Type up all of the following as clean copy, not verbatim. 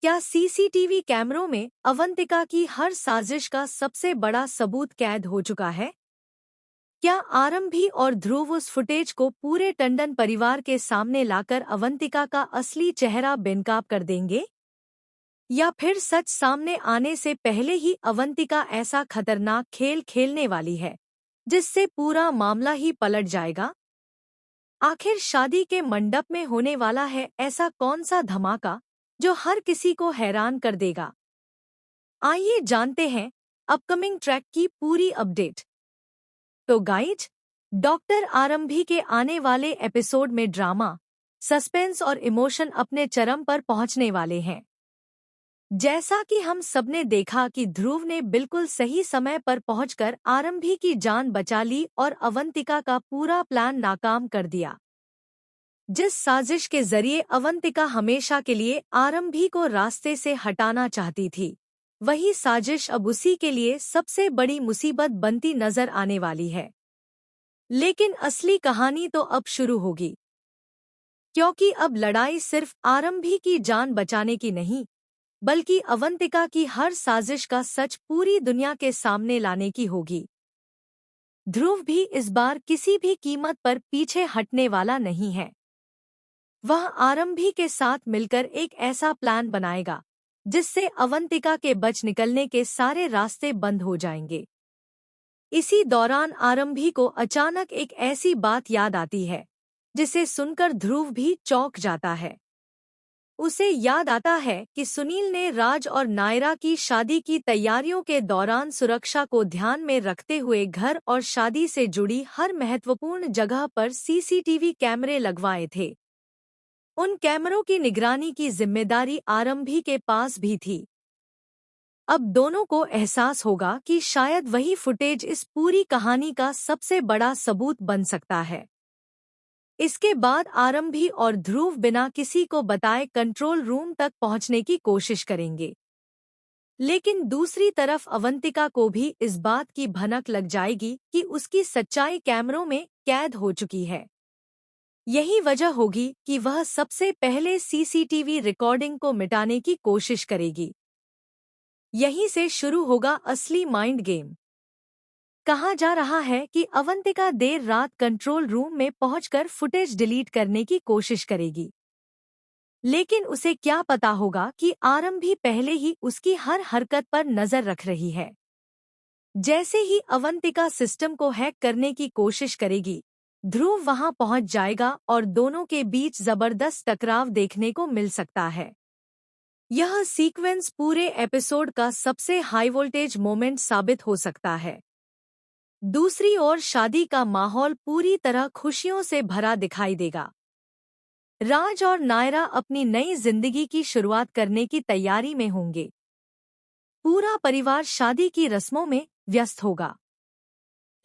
क्या सीसीटीवी कैमरों में अवंतिका की हर साजिश का सबसे बड़ा सबूत कैद हो चुका है? क्या आरंभी और ध्रुव उस फुटेज को पूरे टंडन परिवार के सामने लाकर अवंतिका का असली चेहरा बेनकाब कर देंगे? या फिर सच सामने आने से पहले ही अवंतिका ऐसा खतरनाक खेल खेलने वाली है जिससे पूरा मामला ही पलट जाएगा? आखिर शादी के मंडप में होने वाला है ऐसा कौन सा धमाका जो हर किसी को हैरान कर देगा? आइए जानते हैं अपकमिंग ट्रैक की पूरी अपडेट। तो गाइज, डॉक्टर आरंभी के आने वाले एपिसोड में ड्रामा, सस्पेंस और इमोशन अपने चरम पर पहुंचने वाले हैं। जैसा कि हम सबने देखा कि ध्रुव ने बिल्कुल सही समय पर पहुंचकर आरंभी की जान बचा ली और अवंतिका का पूरा प्लान नाकाम कर दिया। जिस साजिश के जरिए अवंतिका हमेशा के लिए आरंभी को रास्ते से हटाना चाहती थी, वही साजिश अब उसी के लिए सबसे बड़ी मुसीबत बनती नजर आने वाली है। लेकिन असली कहानी तो अब शुरू होगी, क्योंकि अब लड़ाई सिर्फ आरंभी की जान बचाने की नहीं, बल्कि अवंतिका की हर साजिश का सच पूरी दुनिया के सामने लाने की होगी। ध्रुव भी इस बार किसी भी कीमत पर पीछे हटने वाला नहीं है। वह आरंभी के साथ मिलकर एक ऐसा प्लान बनाएगा जिससे अवंतिका के बच निकलने के सारे रास्ते बंद हो जाएंगे। इसी दौरान आरंभी को अचानक एक ऐसी बात याद आती है जिसे सुनकर ध्रुव भी चौंक जाता है। उसे याद आता है कि सुनील ने राज और नायरा की शादी की तैयारियों के दौरान सुरक्षा को ध्यान में रखते हुए घर और शादी से जुड़ी हर महत्वपूर्ण जगह पर सीसीटीवी कैमरे लगवाए थे। उन कैमरों की निगरानी की जिम्मेदारी आरंभी के पास भी थी। अब दोनों को एहसास होगा कि शायद वही फुटेज इस पूरी कहानी का सबसे बड़ा सबूत बन सकता है। इसके बाद आरंभी और ध्रुव बिना किसी को बताए कंट्रोल रूम तक पहुंचने की कोशिश करेंगे। लेकिन दूसरी तरफ अवंतिका को भी इस बात की भनक लग जाएगी कि उसकी सच्चाई कैमरों में कैद हो चुकी है। यही वजह होगी कि वह सबसे पहले सीसीटीवी रिकॉर्डिंग को मिटाने की कोशिश करेगी। यहीं से शुरू होगा असली माइंड गेम। कहा जा रहा है कि अवंतिका देर रात कंट्रोल रूम में पहुंचकर फुटेज डिलीट करने की कोशिश करेगी। लेकिन उसे क्या पता होगा कि आरंभी पहले ही उसकी हर हरकत पर नजर रख रही है। जैसे ही अवंतिका सिस्टम को हैक करने की कोशिश करेगी, ध्रुव वहां पहुंच जाएगा और दोनों के बीच जबरदस्त टकराव देखने को मिल सकता है। यह सीक्वेंस पूरे एपिसोड का सबसे हाई वोल्टेज मोमेंट साबित हो सकता है। दूसरी ओर शादी का माहौल पूरी तरह खुशियों से भरा दिखाई देगा। राज और नायरा अपनी नई जिंदगी की शुरुआत करने की तैयारी में होंगे। पूरा परिवार शादी की रस्मों में व्यस्त होगा।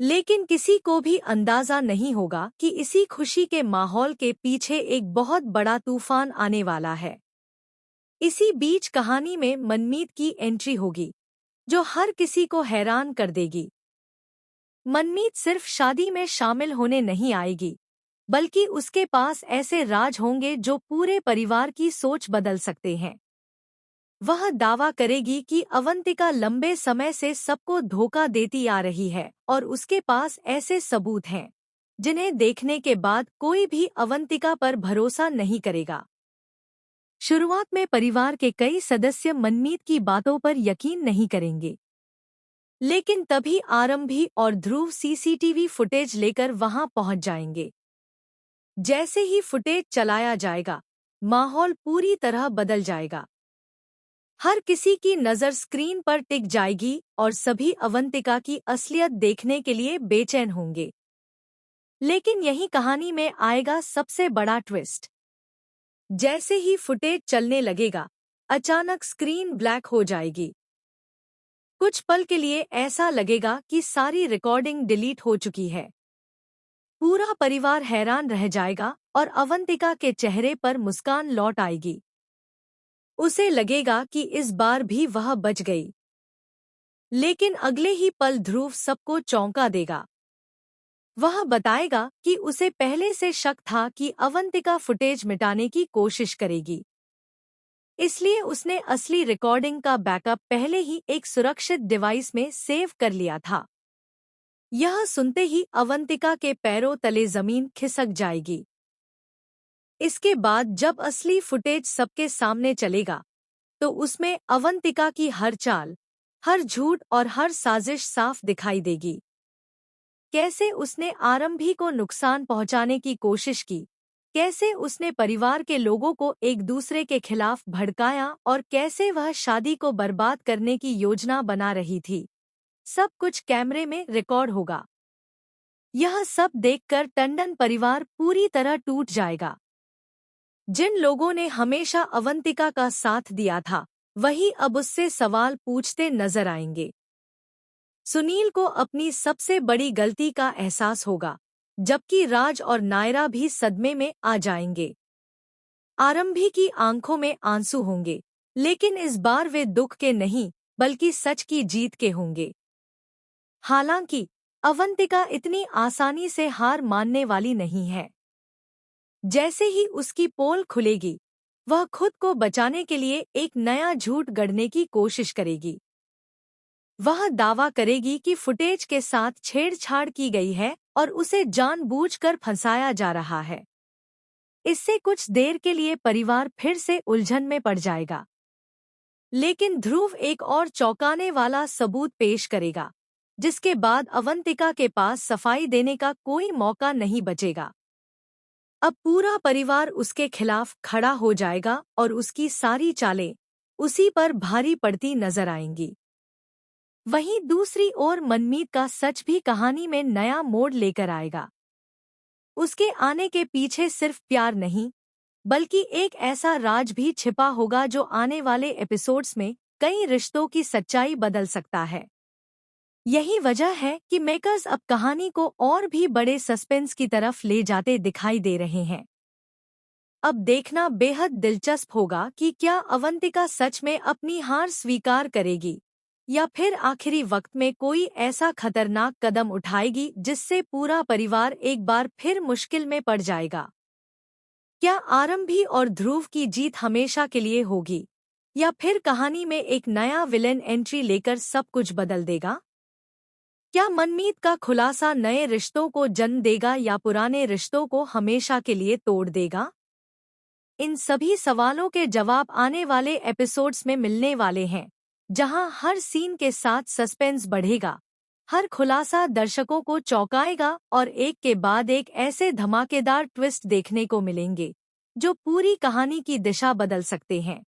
लेकिन किसी को भी अंदाजा नहीं होगा कि इसी खुशी के माहौल के पीछे एक बहुत बड़ा तूफान आने वाला है। इसी बीच कहानी में मनमीत की एंट्री होगी, जो हर किसी को हैरान कर देगी। मनमीत सिर्फ शादी में शामिल होने नहीं आएगी, बल्कि उसके पास ऐसे राज होंगे जो पूरे परिवार की सोच बदल सकते हैं। वह दावा करेगी कि अवंतिका लंबे समय से सबको धोखा देती आ रही है और उसके पास ऐसे सबूत हैं जिन्हें देखने के बाद कोई भी अवंतिका पर भरोसा नहीं करेगा। शुरुआत में परिवार के कई सदस्य मनमीत की बातों पर यकीन नहीं करेंगे, लेकिन तभी आरंभी और ध्रुव सीसीटीवी फुटेज लेकर वहां पहुंच जाएंगे। जैसे ही फुटेज चलाया जाएगा, माहौल पूरी तरह बदल जाएगा। हर किसी की नज़र स्क्रीन पर टिक जाएगी और सभी अवंतिका की असलियत देखने के लिए बेचैन होंगे। लेकिन यही कहानी में आएगा सबसे बड़ा ट्विस्ट। जैसे ही फुटेज चलने लगेगा, अचानक स्क्रीन ब्लैक हो जाएगी। कुछ पल के लिए ऐसा लगेगा कि सारी रिकॉर्डिंग डिलीट हो चुकी है। पूरा परिवार हैरान रह जाएगा और अवंतिका के चेहरे पर मुस्कान लौट आएगी। उसे लगेगा कि इस बार भी वह बच गई। लेकिन अगले ही पल ध्रुव सबको चौंका देगा। वह बताएगा कि उसे पहले से शक था कि अवंतिका फुटेज मिटाने की कोशिश करेगी। इसलिए उसने असली रिकॉर्डिंग का बैकअप पहले ही एक सुरक्षित डिवाइस में सेव कर लिया था। यह सुनते ही अवंतिका के पैरों तले जमीन खिसक जाएगी। इसके बाद जब असली फुटेज सबके सामने चलेगा तो उसमें अवंतिका की हर चाल, हर झूठ और हर साजिश साफ दिखाई देगी। कैसे उसने आरंभी को नुकसान पहुंचाने की कोशिश की, कैसे उसने परिवार के लोगों को एक दूसरे के खिलाफ भड़काया और कैसे वह शादी को बर्बाद करने की योजना बना रही थी, सब कुछ कैमरे में रिकॉर्ड होगा। यह सब देखकर टंडन परिवार पूरी तरह टूट जाएगा। जिन लोगों ने हमेशा अवंतिका का साथ दिया था, वही अब उससे सवाल पूछते नजर आएंगे। सुनील को अपनी सबसे बड़ी गलती का एहसास होगा, जबकि राज और नायरा भी सदमे में आ जाएंगे। आरंभी की आंखों में आंसू होंगे, लेकिन इस बार वे दुख के नहीं बल्कि सच की जीत के होंगे। हालांकि अवंतिका इतनी आसानी से हार मानने वाली नहीं है। जैसे ही उसकी पोल खुलेगी, वह खुद को बचाने के लिए एक नया झूठ गढ़ने की कोशिश करेगी। वह दावा करेगी कि फुटेज के साथ छेड़छाड़ की गई है और उसे जानबूझकर फंसाया जा रहा है। इससे कुछ देर के लिए परिवार फिर से उलझन में पड़ जाएगा। लेकिन ध्रुव एक और चौंकाने वाला सबूत पेश करेगा, जिसके बाद अवंतिका के पास सफाई देने का कोई मौका नहीं बचेगा। अब पूरा परिवार उसके खिलाफ खड़ा हो जाएगा और उसकी सारी चालें उसी पर भारी पड़ती नजर आएंगी। वहीं दूसरी ओर मनमीत का सच भी कहानी में नया मोड़ लेकर आएगा। उसके आने के पीछे सिर्फ प्यार नहीं, बल्कि एक ऐसा राज भी छिपा होगा जो आने वाले एपिसोड्स में कई रिश्तों की सच्चाई बदल सकता है। यही वजह है कि मेकर्स अब कहानी को और भी बड़े सस्पेंस की तरफ ले जाते दिखाई दे रहे हैं। अब देखना बेहद दिलचस्प होगा कि क्या अवंतिका सच में अपनी हार स्वीकार करेगी या फिर आखिरी वक्त में कोई ऐसा खतरनाक कदम उठाएगी जिससे पूरा परिवार एक बार फिर मुश्किल में पड़ जाएगा। क्या आरंभी और ध्रुव की जीत हमेशा के लिए होगी या फिर कहानी में एक नया विलेन एंट्री लेकर सब कुछ बदल देगा? क्या मनमीत का खुलासा नए रिश्तों को जन्म देगा या पुराने रिश्तों को हमेशा के लिए तोड़ देगा? इन सभी सवालों के जवाब आने वाले एपिसोड्स में मिलने वाले हैं, जहां हर सीन के साथ सस्पेंस बढ़ेगा, हर खुलासा दर्शकों को चौंकाएगा और एक के बाद एक ऐसे धमाकेदार ट्विस्ट देखने को मिलेंगे जो पूरी कहानी की दिशा बदल सकते हैं।